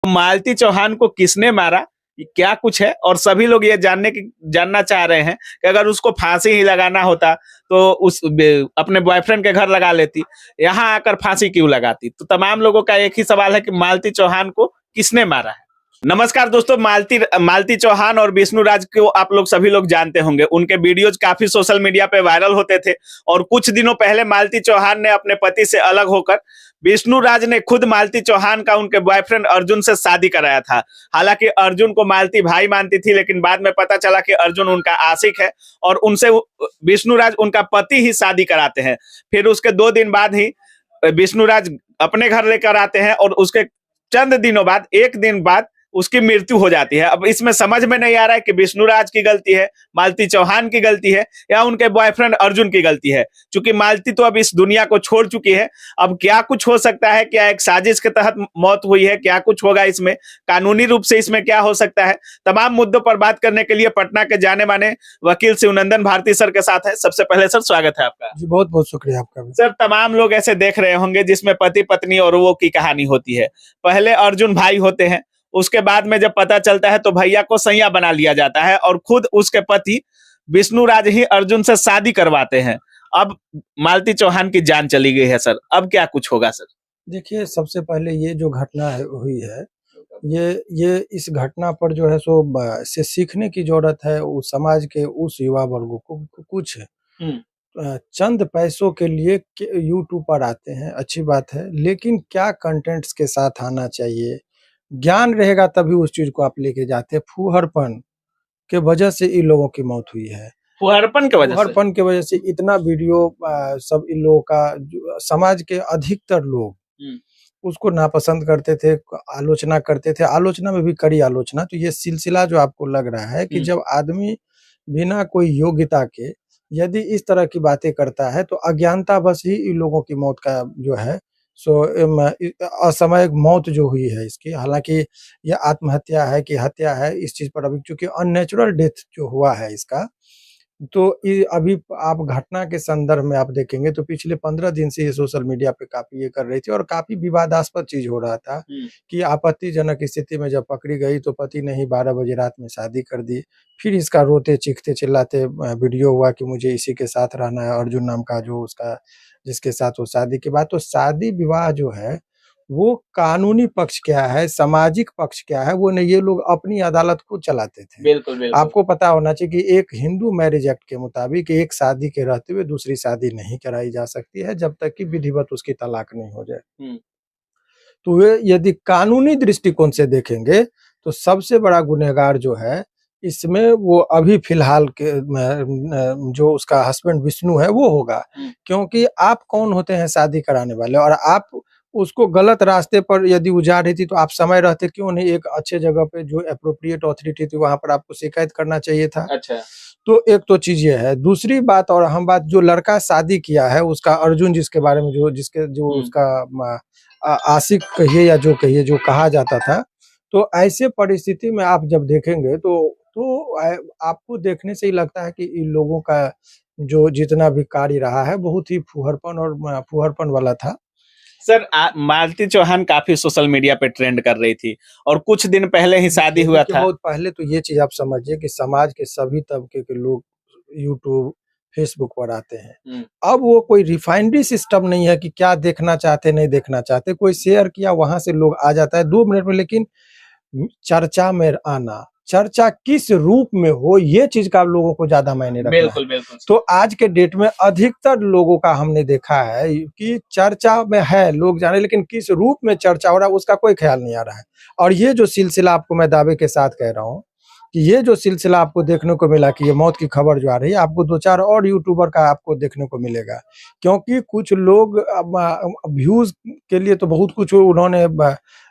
मालती चौहान को किसने मारा, क्या कुछ है, और सभी लोग ये जानना चाह रहे हैं कि अगर उसको फांसी ही लगाना होता तो अपने बॉयफ्रेंड के घर लगा लेती, यहाँ आकर फांसी क्यों लगाती। तो तमाम लोगों का एक ही सवाल है कि मालती चौहान को किसने मारा है। नमस्कार दोस्तों, मालती चौहान और विष्णु राज को आप लोग सभी लोग जानते होंगे। उनके वीडियोज काफी सोशल मीडिया पे वायरल होते थे और कुछ दिनों पहले मालती चौहान ने अपने पति से अलग होकर विष्णु राज ने खुद मालती चौहान का उनके बॉयफ्रेंड अर्जुन से शादी कराया था। हालांकि अर्जुन को मालती भाई मानती थी, लेकिन बाद में पता चला कि अर्जुन उनका आशिक है और उनसे विष्णु राज उनका पति ही शादी कराते हैं। फिर उसके 2 दिन बाद ही विष्णु राज अपने घर लेकर आते हैं और उसके चंद दिनों बाद, 1 दिन बाद उसकी मृत्यु हो जाती है। अब इसमें समझ में नहीं आ रहा है कि विष्णु राज की गलती है, मालती चौहान की गलती है या उनके बॉयफ्रेंड अर्जुन की गलती है। क्योंकि मालती तो अब इस दुनिया को छोड़ चुकी है। अब क्या कुछ हो सकता है, क्या एक साजिश के तहत मौत हुई है, क्या कुछ होगा इसमें, कानूनी रूप से इसमें क्या हो सकता है, तमाम मुद्दों पर बात करने के लिए पटना के जाने माने वकील शिवनंदन भारती सर के साथ है। सबसे पहले सर स्वागत है आपका। जी बहुत बहुत शुक्रिया आपका। सर, तमाम लोग ऐसे देख रहे होंगे जिसमें पति पत्नी और वो की कहानी होती है। पहले अर्जुन भाई होते हैं, उसके बाद में जब पता चलता है तो भैया को सैया बना लिया जाता है और खुद उसके पति विष्णु राज ही अर्जुन से शादी करवाते हैं। अब मालती चौहान की जान चली गई है सर, अब क्या कुछ होगा सर। देखिए, सबसे पहले ये जो घटना हुई है, ये इस घटना पर जो है सो से सीखने की जरूरत है उस समाज के उस युवा वर्गों को। कुछ चंद पैसों के लिए यूट्यूब पर आते हैं, अच्छी बात है, लेकिन क्या कंटेंट्स के साथ आना चाहिए, ज्ञान रहेगा तभी उस चीज को आप लेके जाते हैं। फूहड़पन के वजह से इन लोगों की मौत हुई है। फूहड़पन के वजह से इतना वीडियो सब इन लोगों का समाज के अधिकतर लोग उसको नापसंद करते थे, आलोचना करते थे, आलोचना में भी कड़ी आलोचना। तो ये सिलसिला जो आपको लग रहा है कि जब आदमी बिना कोई योग्यता के यदि इस तरह की बातें करता है तो अज्ञानता बस ही इन लोगों की मौत का जो है सो असामयिक मौत जो हुई है इसकी। हालांकि यह आत्महत्या है कि हत्या है, इस चीज पर अभी चूंकि अननेचुरल डेथ जो हुआ है इसका, तो अभी आप घटना के संदर्भ में आप देखेंगे तो पिछले 15 दिन से ये सोशल मीडिया पे काफी ये कर रही थी और काफी विवादास्पद चीज हो रहा था कि आपत्तिजनक स्थिति में जब पकड़ी गई तो पति ने ही 12 बजे रात में शादी कर दी। फिर इसका रोते चीखते चिल्लाते वीडियो हुआ कि मुझे इसी के साथ रहना है, अर्जुन नाम का जो उसका जिसके साथ वो शादी के बाद। तो शादी विवाह जो है वो कानूनी पक्ष क्या है, सामाजिक पक्ष क्या है, वो नहीं, ये लोग अपनी अदालत को चलाते थे। बिल्कुल। आपको पता होना चाहिए कि एक हिंदू मैरिज एक्ट के मुताबिक एक शादी के रहते हुए दूसरी शादी नहीं कराई जा सकती है जब तक कि विधिवत उसकी तलाक नहीं हो जाए। तो वे यदि कानूनी दृष्टिकोण से देखेंगे तो सबसे बड़ा गुनहगार जो है इसमें वो अभी फिलहाल के जो उसका हस्बैंड विष्णु है वो होगा। क्योंकि आप कौन होते हैं शादी कराने वाले, और आप उसको गलत रास्ते पर यदि वो जा रही थी तो आप समय रहते क्यों नहीं एक अच्छे जगह पे जो एप्रोप्रिएट अथॉरिटी थी वहां पर आपको शिकायत करना चाहिए था। अच्छा, तो एक तो चीज ये है। दूसरी बात और अहम बात, जो लड़का शादी किया है उसका अर्जुन, जिसके बारे में जो उसका आशिक कहिए या जो कहिए जो कहा जाता था, तो ऐसे परिस्थिति में आप जब देखेंगे तो आपको देखने से ही लगता है कि इन लोगों का जो जितना भी कार्य रहा है बहुत ही फूहड़पन वाला था। सर, मालती चौहान काफी सोशल मीडिया पे ट्रेंड कर रही थी और कुछ दिन पहले ही शादी हुआ था। बहुत पहले तो ये चीज आप समझिए कि समाज के सभी तबके के लोग यूट्यूब फेसबुक पर आते हैं। अब वो कोई रिफाइनरी सिस्टम नहीं है कि क्या देखना चाहते नहीं देखना चाहते, कोई शेयर किया वहां से लोग आ जाता है 2 मिनट में। लेकिन चर्चा में आना, चर्चा किस रूप में हो, ये चीज का लोगों को ज्यादा मायने रखता है। बिल्कुल। तो आज के डेट में अधिकतर लोगों का हमने देखा है कि चर्चा में है, लोग जाने, लेकिन किस रूप में चर्चा हो रहा है उसका कोई ख्याल नहीं आ रहा है। और ये जो सिलसिला आपको मैं दावे के साथ कह रहा हूँ कि ये जो सिलसिला आपको देखने को मिला कि ये मौत की खबर जो आ रही है, आपको 2-4 और यूट्यूबर का आपको देखने को मिलेगा। क्योंकि कुछ लोग व्यूज के लिए तो बहुत कुछ उन्होंने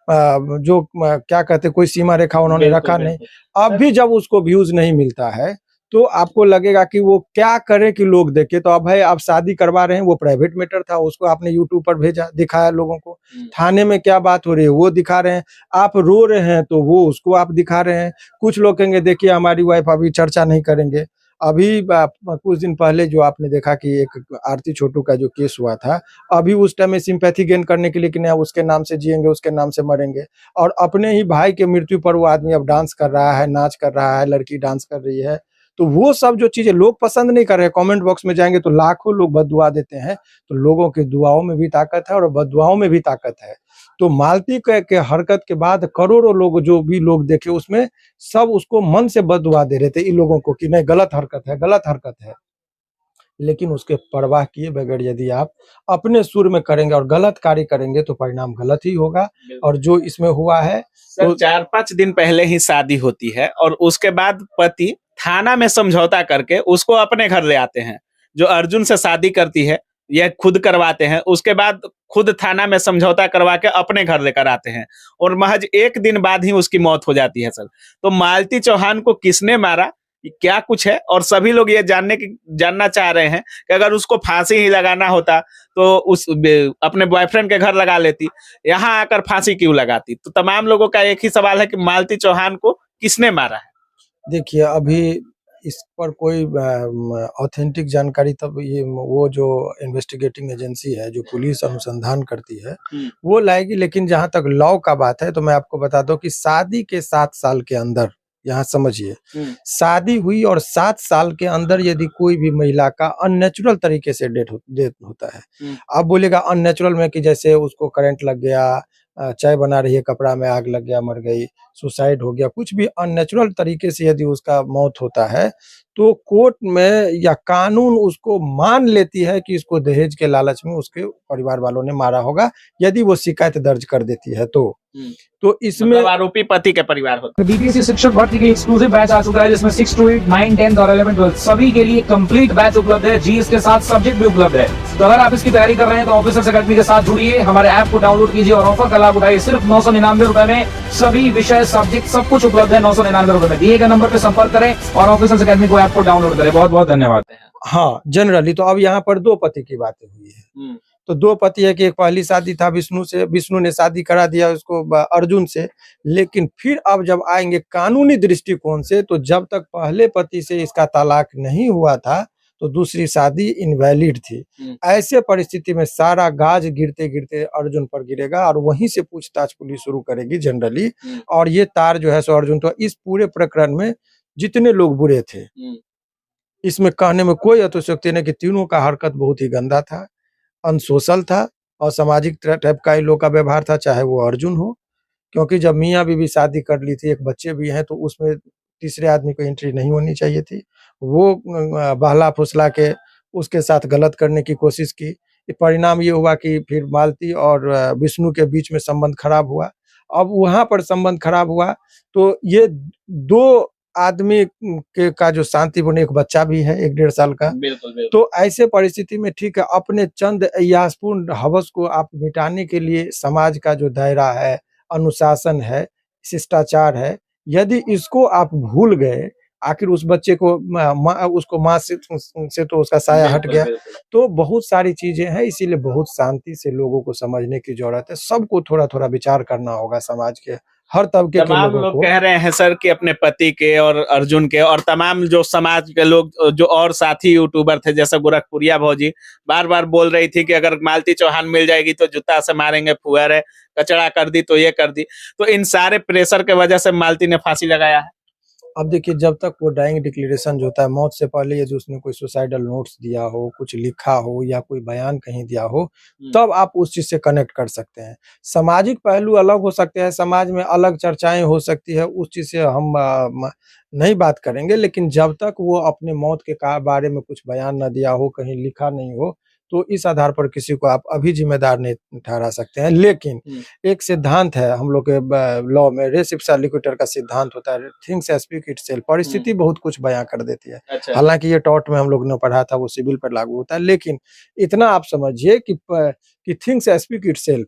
जो क्या कहते, कोई सीमा रेखा उन्होंने रखा नहीं। अब भी जब उसको व्यूज नहीं मिलता है तो आपको लगेगा कि वो क्या करे कि लोग देखे। तो अब भाई आप शादी करवा रहे हैं, वो प्राइवेट मैटर था, उसको आपने यूट्यूब पर भेजा, दिखाया लोगों को। थाने में क्या बात हो रही है वो दिखा रहे हैं, आप रो रहे हैं तो वो उसको आप दिखा रहे हैं। कुछ लोग कहेंगे देखिए हमारी वाइफ अभी चर्चा नहीं करेंगे। अभी कुछ दिन पहले जो आपने देखा कि एक आरती छोटू का जो केस हुआ था, अभी उस टाइम में सिंपैथी गेन करने के लिए कि नहीं उसके नाम से जिएंगे, उसके नाम से मरेंगे, और अपने ही भाई के मृत्यु पर वो आदमी अब डांस कर रहा है, नाच कर रहा है, लड़की डांस कर रही है। तो वो सब जो चीजें लोग पसंद नहीं कर रहे, कमेंट बॉक्स में जाएंगे तो लाखों लोग बददुआ देते हैं। तो लोगों की दुआओं में भी ताकत है और बददुआओं में भी ताकत है। तो मालती के हरकत के बाद करोड़ों लोग जो भी लोग देखे उसमें सब उसको मन से बददुआ दे रहे थे इन लोगों को कि नहीं गलत हरकत है, गलत हरकत है। लेकिन उसके परवाह किए बगैर यदि आप अपने सुर में करेंगे और गलत कार्य करेंगे तो परिणाम गलत ही होगा। और जो इसमें हुआ है तो 4-5 दिन पहले ही शादी होती है और उसके बाद पति थाना में समझौता करके उसको अपने घर ले आते हैं। जो अर्जुन से शादी करती है यह खुद करवाते हैं, उसके बाद खुद थाना में समझौता करवा के अपने घर लेकर आते हैं और महज 1 दिन बाद ही उसकी मौत हो जाती है सर। तो मालती चौहान को किसने मारा, क्या कुछ है, और सभी लोग ये जानना चाह रहे हैं कि अगर उसको फांसी ही लगाना होता तो अपने बॉयफ्रेंड के घर लगा लेती, यहाँ आकर फांसी क्यों लगाती। तो तमाम लोगों का एक ही सवाल है कि मालती चौहान को किसने मारा है। देखिए अभी इस पर कोई ऑथेंटिक जानकारी तब ये वो जो इन्वेस्टिगेटिंग एजेंसी है जो पुलिस अनुसंधान करती है वो लाएगी। लेकिन जहां तक लॉ का बात है तो मैं आपको बता दूं कि शादी के 7 साल के अंदर, यहाँ समझिए, शादी हुई और 7 साल के अंदर यदि कोई भी महिला का अननेचुरल तरीके से डेथ होता है। आप बोलेगा अननेचुरल में कि जैसे उसको करंट लग गया, चाय बना रही है कपड़ा में आग लग गया, मर गई, सुसाइड हो गया, कुछ भी अननेचुरल तरीके से यदि उसका मौत होता है तो कोर्ट में या कानून उसको मान लेती है कि इसको दहेज के लालच में उसके परिवार वालों ने मारा होगा, यदि वो शिकायत दर्ज कर देती है तो इसमें मतलब आरोपी पति के परिवार होता है। बीपीएससी शिक्षक भर्ती के एक्सक्लूसिव बैच आ चुका है जिसमें 6 to 8, 9, 10 और 11, 12 सभी के लिए कंप्लीट बैच उपलब्ध है। जी इसके साथ सब्जेक्ट भी उपलब्ध है। तो अगर आप इसकी तैयारी कर रहे हैं तो ऑफिसर्स अकेडमी के साथ जुड़िए, हमारे ऐप को डाउनलोड कीजिए और ऑफर का लाभ उठाइए। सिर्फ 999 रुपए में सभी विषय सब्जेक्ट सब कुछ उपलब्ध है। 999 रुपए में दिए गए नंबर पर संपर्क करें और ऑफिसर्स अकेडमी को ऐप को डाउनलोड करें। बहुत बहुत धन्यवाद। हाँ, जनरली तो अब यहाँ पर 2 पति की बातें हुई है। तो 2 पति है कि एक पहली शादी था विष्णु से, विष्णु ने शादी करा दिया उसको अर्जुन से। लेकिन फिर अब जब आएंगे कानूनी दृष्टिकोण से तो जब तक पहले पति से इसका तलाक नहीं हुआ था तो दूसरी शादी इनवैलिड थी। ऐसे परिस्थिति में सारा गाज गिरते गिरते अर्जुन पर गिरेगा और वहीं से पूछताछ पुलिस शुरू करेगी जनरली। और ये तार जो है सो अर्जुन, तो इस पूरे प्रकरण में जितने लोग बुरे थे इसमें कहने में कोई अतिशयोक्ति नहीं कि तीनों का हरकत बहुत ही गंदा था, अनसोशल था और सामाजिक टाइप का इन लोग का व्यवहार था, चाहे वो अर्जुन हो। क्योंकि जब मियाँ बीवी शादी कर ली थी, एक बच्चे भी हैं, तो उसमें तीसरे आदमी को एंट्री नहीं होनी चाहिए थी। वो बहला फुसला के उसके साथ गलत करने की कोशिश की। परिणाम ये हुआ कि फिर मालती और विष्णु के बीच में संबंध खराब हुआ। अब वहां पर संबंध खराब हुआ तो ये 2 आदमी के का जो शांति बने, एक बच्चा भी है 1-1.5 साल का। बिल्कुल। तो ऐसे परिस्थिति में ठीक है, अपने चंद अय्यासपूर्ण हवस को आप मिटाने के लिए समाज का जो दायरा है, अनुशासन है, शिष्टाचार है, यदि इसको आप भूल गए, आखिर उस बच्चे को उसको माँ से तो उसका साया हट गया। तो बहुत सारी चीजें हैं, इसीलिए बहुत शांति से लोगों को समझने की जरूरत है। सबको थोड़ा-थोड़ा विचार करना होगा, समाज के हर तबके के तमाम लोगों लोग को। कह रहे हैं सर कि अपने पति के और अर्जुन के और तमाम जो समाज के लोग जो और साथी यूट्यूबर थे जैसे गोरखपुरिया भौजी बार बार बोल रही थी कि अगर मालती चौहान मिल जाएगी तो जूता से मारेंगे, फुहर कचड़ा कर दी तो ये कर दी। तो इन सारे प्रेशर के वजह से मालती ने फांसी लगाया है। अब देखिए, जब तक वो डाइंग डिक्लेरेशन जो होता है, मौत से पहले यदि उसने कोई सुसाइडल नोट्स दिया हो, कुछ लिखा हो या कोई बयान कहीं दिया हो, तब आप उस चीज से कनेक्ट कर सकते हैं। सामाजिक पहलू अलग हो सकते हैं, समाज में अलग चर्चाएं हो सकती है, उस चीज से हम नहीं बात करेंगे। लेकिन जब तक वो अपने मौत के बारे में कुछ बयान न दिया हो, कहीं लिखा नहीं हो, तो इस आधार पर किसी को आप अभी जिम्मेदार नहीं ठहरा सकते हैं। लेकिन एक सिद्धांत है हम लोग के लॉ में, रेस इप्सा लिक्विटर का सिद्धांत होता है, थिंग्स स्पीक इटसेल्फ। परिस्थिति बहुत कुछ बयां कर देती है। अच्छा। हालांकि ये टॉट में हम लोग ने पढ़ा था, वो सिविल पर लागू होता है। लेकिन इतना आप समझिए कि थिंग्स स्पीक इटसेल्फ,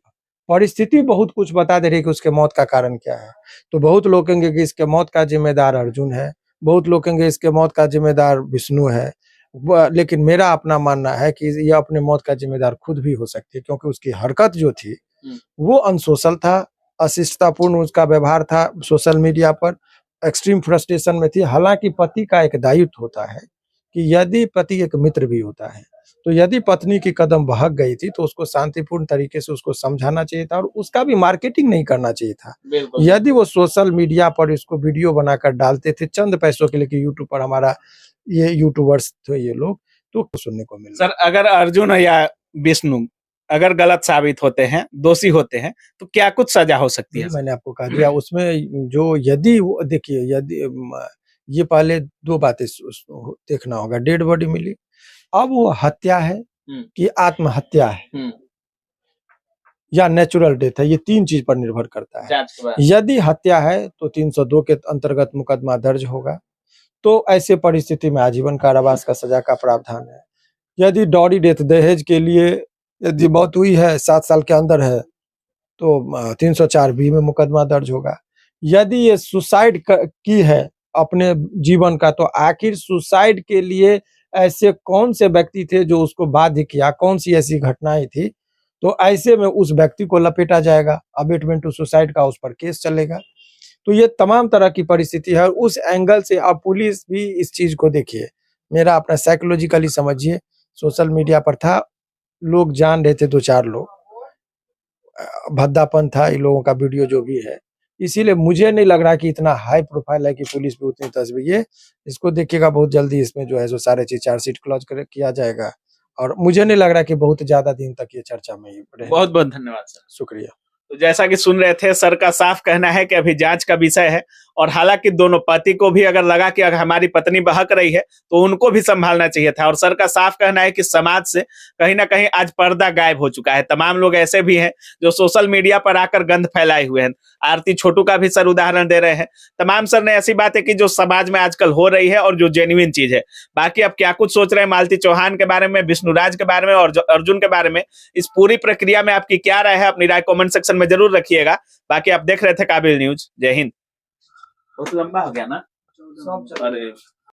परिस्थिति बहुत कुछ बता दे रही है कि उसके मौत का कारण क्या है। तो बहुत लोग कहेंगे कि इसके मौत का जिम्मेदार अर्जुन है, बहुत लोग कहेंगे इसके मौत का जिम्मेदार विष्णु है। लेकिन मेरा अपना मानना है कि ये अपने मौत का जिम्मेदार खुद भी हो सकती है, क्योंकि उसकी हरकत जो थी वो अनसोशल था, अशिष्टतापूर्ण उसका व्यवहार था, सोशल मीडिया पर एक्सट्रीम फ्रस्ट्रेशन में थी। हालांकि पति का एक दायित्व होता है कि यदि पति एक मित्र भी होता है, तो यदि पत्नी की कदम बहक गई थी तो उसको शांतिपूर्ण तरीके से उसको समझाना चाहिए था और उसका भी मार्केटिंग नहीं करना चाहिए था। यदि वो सोशल मीडिया पर इसको वीडियो बनाकर डालते थे चंद पैसों के लिए कि यूट्यूब पर हमारा ये यूट्यूबर्स थे ये लोग, तो सुनने को मिला। सर अगर अर्जुन या विष्णु अगर गलत साबित होते हैं, दोषी होते हैं, तो क्या कुछ सजा हो सकती है? मैंने आपको कहा दिया उसमें जो यदि देखिए यदि ये पहले 2 बातें देखना होगा, डेड बॉडी मिली, अब वो हत्या है कि आत्महत्या है या नेचुरल डेथ है, ये 3 चीज पर निर्भर करता है। यदि हत्या है तो 302 के अंतर्गत मुकदमा दर्ज होगा, तो ऐसे परिस्थिति में आजीवन कारावास का सजा का प्रावधान है। यदि डॉरी डेथ दहेज के लिए यदि मौत हुई है 7 साल के अंदर है तो 304 बी में मुकदमा दर्ज होगा। यदि ये सुसाइड की है अपने जीवन का, तो आखिर सुसाइड के लिए ऐसे कौन से व्यक्ति थे जो उसको बाध्य किया, कौन सी ऐसी घटनाएं थी, तो ऐसे में उस व्यक्ति को लपेटा जाएगा, अबेटमेंट टू सुसाइड का उस पर केस चलेगा। तो ये तमाम तरह की परिस्थिति है। उस एंगल से अब पुलिस भी इस चीज को देखिए, मेरा अपना साइकोलॉजिकली समझिए, सोशल मीडिया पर था, लोग जान रहे थे 2-4 लोग, भद्दापन था इन लोगों का वीडियो जो भी है, इसीलिए मुझे नहीं लग रहा कि इतना हाई प्रोफाइल है कि पुलिस भी उतनी तस्वीर, इसको देखिएगा बहुत जल्दी इसमें जो है जो सारे चीज चार्जशीट क्लोज किया जाएगा और मुझे नहीं लग रहा कि बहुत ज्यादा दिन तक ये चर्चा में रहेगा। बहुत बहुत धन्यवाद सर। शुक्रिया। तो जैसा कि सुन रहे थे, सर का साफ कहना है कि अभी जांच का विषय है और हालांकि दोनों पति को भी अगर लगा कि अगर हमारी पत्नी बहक रही है तो उनको भी संभालना चाहिए था। और सर का साफ कहना है कि समाज से कहीं ना कहीं आज पर्दा गायब हो चुका है। तमाम लोग ऐसे भी हैं जो सोशल मीडिया पर आकर गंद फैलाए हुए हैं। आरती छोटू का भी सर उदाहरण दे रहे हैं। तमाम सर ने ऐसी बातें की जो समाज में आजकल हो रही है और जो जेन्युइन चीज है। बाकी अब क्या कुछ सोच रहे हैं मालती चौहान के बारे में, विष्णुराज के बारे में और अर्जुन के बारे में, इस पूरी प्रक्रिया में आपकी क्या राय है, अपनी राय कमेंट सेक्शन में जरूर रखिएगा। बाकी आप देख रहे थे काबिल न्यूज। जय हिंद। बहुत लंबा हो गया ना? अरे